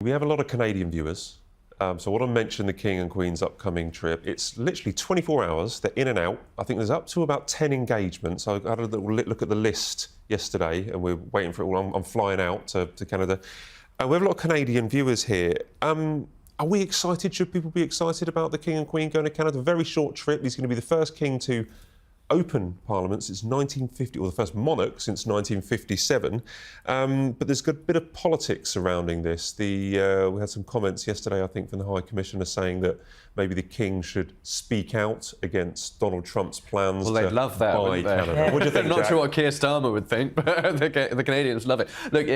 We have a lot of Canadian viewers. So I want to mention the King and Queen's upcoming trip. It's literally 24 hours. They're in and out. I think there's up to about 10 engagements. I had a little look at the list yesterday, and we're waiting for it all. I'm flying out to Canada. We have a lot of Canadian viewers here. Are we excited? Should people be excited about the King and Queen going to Canada? A very short trip. He's going to be the first king to open Parliament since 1950, or the first monarch since 1957. But there's a good bit of politics surrounding this. We had some comments yesterday, I think, from the High Commissioner saying that maybe the King should speak out against Donald Trump's plans. Well, they'd love that, wouldn't they? Canada. What do you think, I'm not Jack? sure what Keir Starmer would think, but the Canadians love it. Look,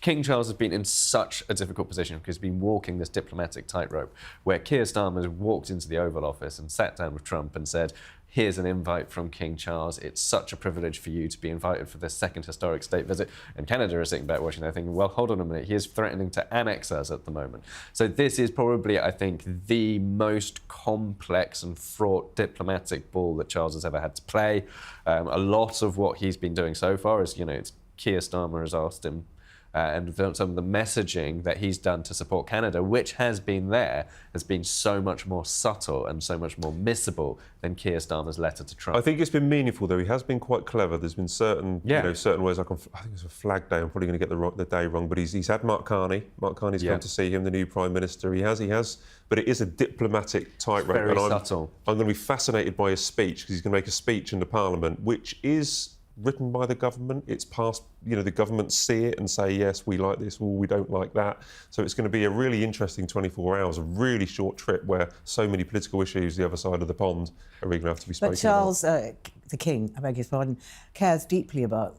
King Charles has been in such a difficult position because he's been walking this diplomatic tightrope where Keir Starmer walked into the Oval Office and sat down with Trump and said, here's an invite from King Charles. It's such a privilege for you to be invited for this second historic state visit. And Canada is sitting back watching there thinking, well, hold on a minute, he is threatening to annex us at the moment. So this is probably, I think, the most complex and fraught diplomatic ball that Charles has ever had to play. A lot of what he's been doing so far is, it's Keir Starmer has asked him and some of the messaging that he's done to support Canada, which has been there, has been so much more subtle and so much more missable than Keir Starmer's letter to Trump. I think it's been meaningful, though. He has been quite clever. There's been certain, certain ways. I think it's a Flag Day. I'm probably going to get the day wrong, but he's had Mark Carney. Mark Carney's come to see him, the new Prime Minister. He has. But it is a diplomatic tightrope. Very subtle. I'm going to be fascinated by his speech because he's going to make a speech in the Parliament, which is written by the government. It's passed, the government see it and say, yes, we like this, or we don't like that. So it's going to be a really interesting 24 hours, a really short trip where so many political issues the other side of the pond are going to have to be spoken about. But Charles, the King, I beg his pardon, cares deeply about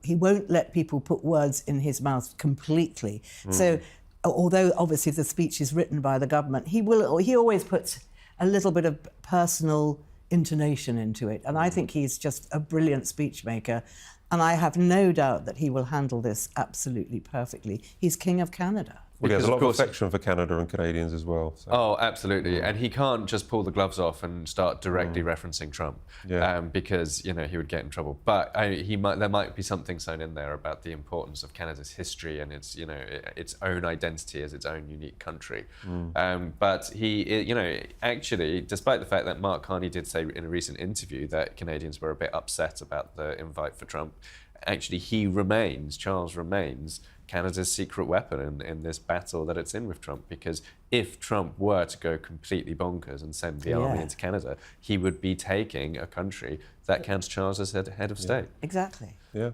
he won't let people put words in his mouth completely. So although obviously the speech is written by the government, he always puts a little bit of personal intonation into it. And I think he's just a brilliant speech maker. And I have no doubt that he will handle this absolutely perfectly. He's King of Canada. Well, he has a lot of affection for Canada and Canadians as well. So. Oh, absolutely. And he can't just pull the gloves off and start directly referencing Trump because, he would get in trouble. But there might be something sewn in there about the importance of Canada's history and its, its own identity as its own unique country. But he, actually, despite the fact that Mark Carney did say in a recent interview that Canadians were a bit upset about the invite for Trump, actually Charles remains Canada's secret weapon in this battle that it's in with Trump, because if Trump were to go completely bonkers and send the army into Canada, he would be taking a country that counts Charles as head of state. Exactly. Yeah.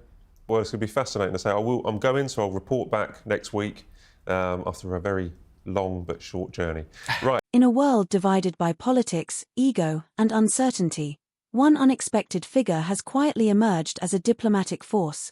Well, it's going to be fascinating to say. I'm going, so I'll report back next week after a very long but short journey. Right. In a world divided by politics, ego, and uncertainty, one unexpected figure has quietly emerged as a diplomatic force.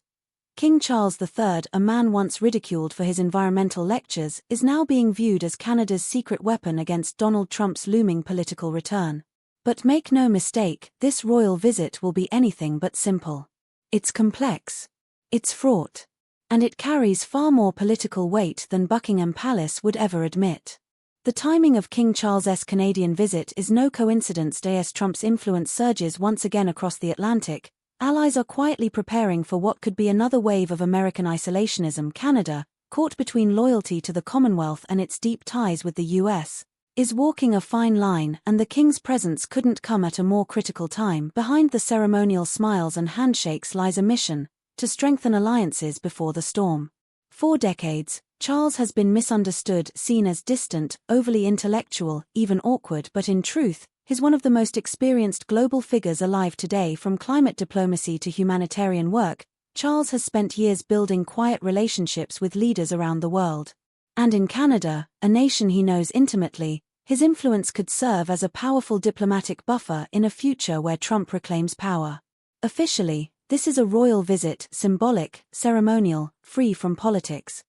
King Charles III, a man once ridiculed for his environmental lectures, is now being viewed as Canada's secret weapon against Donald Trump's looming political return. But make no mistake, this royal visit will be anything but simple. It's complex. It's fraught. And it carries far more political weight than Buckingham Palace would ever admit. The timing of King Charles's Canadian visit is no coincidence as Trump's influence surges once again across the Atlantic. Allies are quietly preparing for what could be another wave of American isolationism. Canada, caught between loyalty to the Commonwealth and its deep ties with the US, is walking a fine line, and the King's presence couldn't come at a more critical time. Behind the ceremonial smiles and handshakes lies a mission to strengthen alliances before the storm. For decades, Charles has been misunderstood, seen as distant, overly intellectual, even awkward, but in truth, he's one of the most experienced global figures alive today. From climate diplomacy to humanitarian work, Charles has spent years building quiet relationships with leaders around the world. And in Canada, a nation he knows intimately, his influence could serve as a powerful diplomatic buffer in a future where Trump reclaims power. Officially, this is a royal visit, symbolic, ceremonial, free from politics.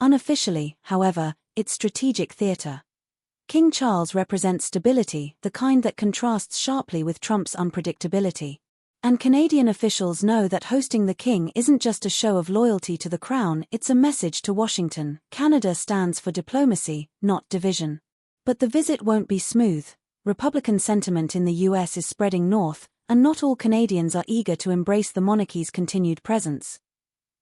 Unofficially, however, it's strategic theatre. King Charles represents stability, the kind that contrasts sharply with Trump's unpredictability. And Canadian officials know that hosting the King isn't just a show of loyalty to the Crown, it's a message to Washington. Canada stands for diplomacy, not division. But the visit won't be smooth. Republican sentiment in the US is spreading north, and not all Canadians are eager to embrace the monarchy's continued presence.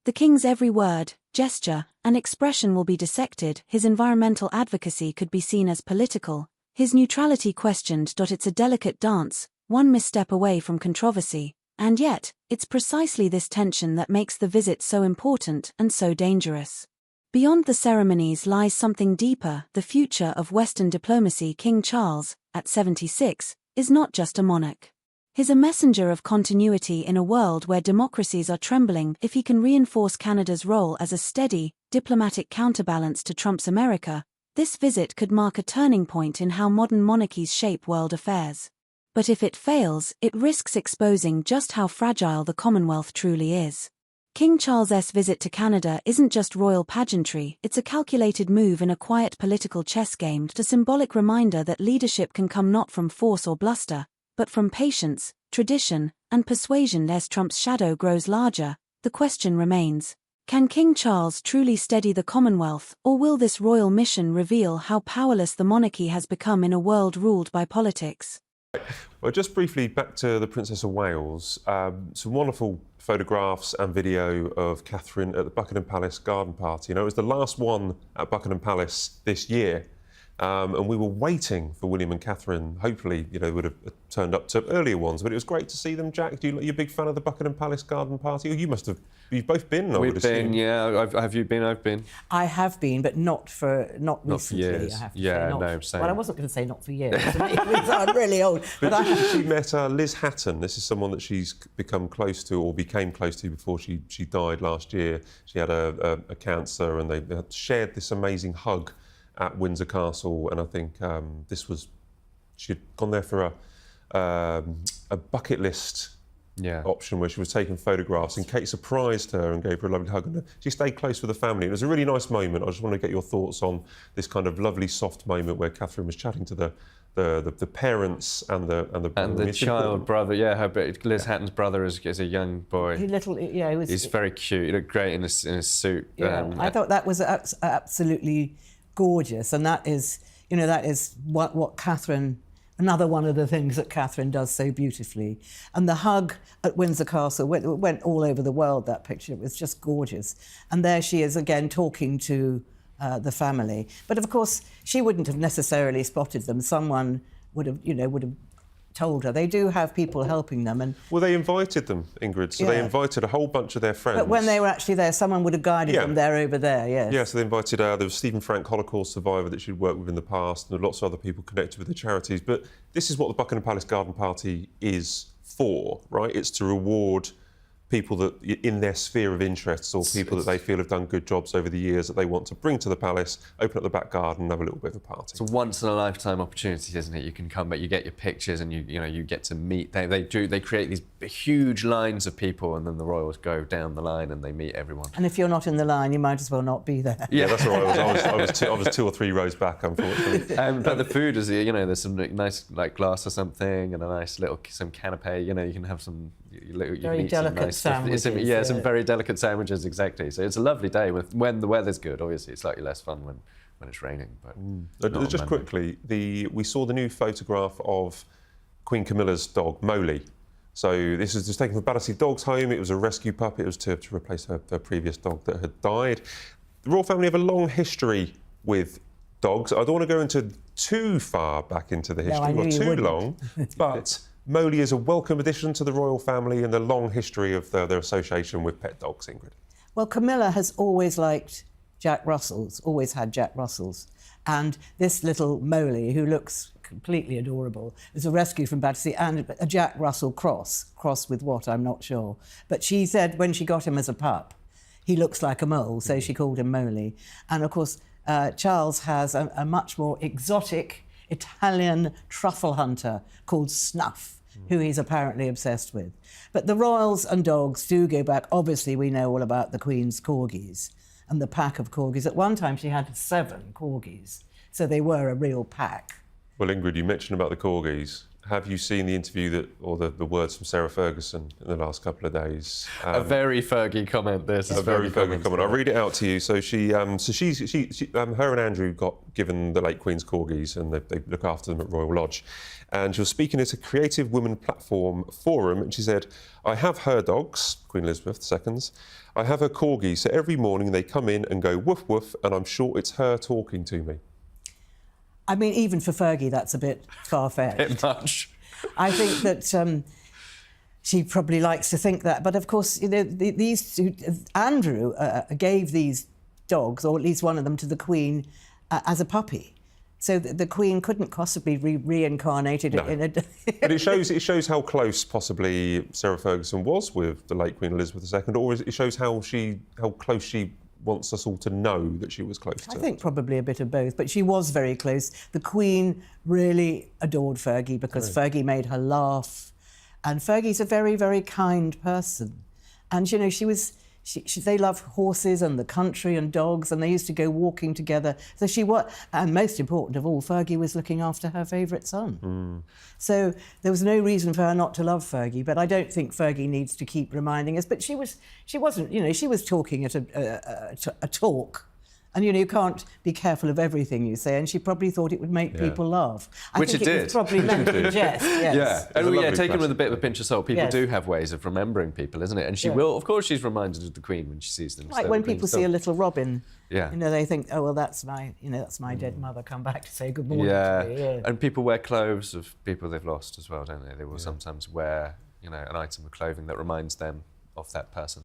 The King's every word, gesture, and expression will be dissected, his environmental advocacy could be seen as political, his neutrality questioned. It's a delicate dance, one misstep away from controversy, and yet, it's precisely this tension that makes the visit so important and so dangerous. Beyond the ceremonies lies something deeper. The future of Western diplomacy. King Charles, at 76, is not just a monarch. He's a messenger of continuity in a world where democracies are trembling. If he can reinforce Canada's role as a steady, diplomatic counterbalance to Trump's America, this visit could mark a turning point in how modern monarchies shape world affairs. But if it fails, it risks exposing just how fragile the Commonwealth truly is. King Charles's visit to Canada isn't just royal pageantry, it's a calculated move in a quiet political chess game, a symbolic reminder that leadership can come not from force or bluster, but from patience, tradition, and persuasion. As Trump's shadow grows larger, the question remains, can King Charles truly steady the Commonwealth, or will this royal mission reveal how powerless the monarchy has become in a world ruled by politics? Well, just briefly back to the Princess of Wales. Some wonderful photographs and video of Catherine at the Buckingham Palace garden party. It was the last one at Buckingham Palace this year. And we were waiting for William and Catherine. Hopefully, would have turned up to earlier ones. But it was great to see them. Jack, you a big fan of the Buckingham Palace garden party? Oh, you must have. You've both been. We've been, yeah. Have you been? I've been. I have been, but not Not recently. for years. I have to Yeah, say. no, same. Well, I wasn't going to say not for years. I'm really old. But She met Liz Hatton. This is someone that she's become close to, or became close to, before she died last year. She had a cancer, and they had shared this amazing hug at Windsor Castle, and I think she'd gone there for a bucket list option where she was taking photographs, and Kate surprised her and gave her a lovely hug, and she stayed close with the family. It was a really nice moment. I just want to get your thoughts on this kind of lovely, soft moment where Catherine was chatting to the parents and the child brother. Yeah, Liz Hatton's brother is a young boy. He's very cute. He looked great in his suit. Yeah, I thought that was absolutely gorgeous, and that is what Catherine. Another one of the things that Catherine does so beautifully. And the hug at Windsor Castle went all over the world, that picture. It was just gorgeous. And there she is again talking to the family. But of course, she wouldn't have necessarily spotted them. Someone would have told her. They do have people helping them. And well, they invited them, Ingrid. So they invited a whole bunch of their friends. But when they were actually there, someone would have guided them over there, yes. Yeah, so they invited, there was Stephen Frank, Holocaust survivor that she'd worked with in the past, and lots of other people connected with the charities. But this is what the Buckingham Palace Garden Party is for, right? It's to reward people that in their sphere of interests, or people that they feel have done good jobs over the years, that they want to bring to the palace, open up the back garden and have a little bit of a party. It's a once in a lifetime opportunity, isn't it? You can come back, you get your pictures, and you get to meet. They create these huge lines of people, and then the royals go down the line and they meet everyone. And if you're not in the line, you might as well not be there. Yeah, that's right. I was 2 or 3 rows back, unfortunately. But the food is, there's some nice glass or something, and a nice some canapé. You can have some very delicate sandwiches. Some very delicate sandwiches, exactly. So it's a lovely day when the weather's good. Obviously, it's slightly less fun when it's raining. But just quickly, we saw the new photograph of Queen Camilla's dog, Molly. So this is just taken from Battersea Dogs Home. It was a rescue pup. It was to replace her previous dog that had died. The royal family have a long history with dogs. I don't want to go into too far back into the history, or too long, but Molly is a welcome addition to the royal family and the long history of their association with pet dogs, Ingrid. Well, Camilla has always liked Jack Russells, always had Jack Russells. And this little Molly, who looks completely adorable, is a rescue from Battersea, and a Jack Russell cross with what, I'm not sure. But she said when she got him as a pup, he looks like a mole, so she called him Molly. And of course, Charles has a much more exotic Italian truffle hunter called Snuff, who he's apparently obsessed with. But the royals and dogs do go back. Obviously, we know all about the Queen's corgis and the pack of corgis. At one time, she had 7 corgis, so they were a real pack. Well, Ingrid, you mentioned about the corgis. have you seen the interview or the words from Sarah Ferguson in the last couple of days? A very Fergie comment. This is a very Fergie comment. I'll read it out to you. So her and Andrew got given the late Queen's corgis, and they look after them at Royal Lodge. And she was speaking at a Creative Women Platform forum, and she said, "I have her dogs, Queen Elizabeth II's. I have her corgis, so every morning they come in and go woof woof, and I'm sure it's her talking to me." I mean, even for Fergie, that's a bit far-fetched. Bit much. I think that she probably likes to think that. But of course, you know, Andrew gave these dogs, or at least one of them, to the Queen as a puppy. So the Queen couldn't possibly reincarnated it in a... But it shows how close possibly Sarah Ferguson was with the late Queen Elizabeth II, or it shows how close she wants us all to know that she was close to. I think probably a bit of both, but she was very close. The Queen really adored Fergie because Fergie made her laugh, and Fergie's a very, very kind person. And you know, they love horses and the country and dogs, and they used to go walking together. So and most important of all, Fergie was looking after her favourite son. So there was no reason for her not to love Fergie, but I don't think Fergie needs to keep reminding us. But she wasn't, you know, she was talking at a talk. And, you know, you can't be careful of everything you say, and she probably thought it would make people laugh. Which it did. Was probably meant to jest, yes. Yeah, and taken with a bit of a pinch of salt, people Yes. do have ways of remembering people, isn't it? And she will, of course, she's reminded of the Queen when she sees them. Like when people see a little robin, you know, they think, oh, well, that's my dead mother come back to say good morning to me. Yeah. And people wear clothes of people they've lost as well, don't they? They will sometimes wear, you know, an item of clothing that reminds them of that person.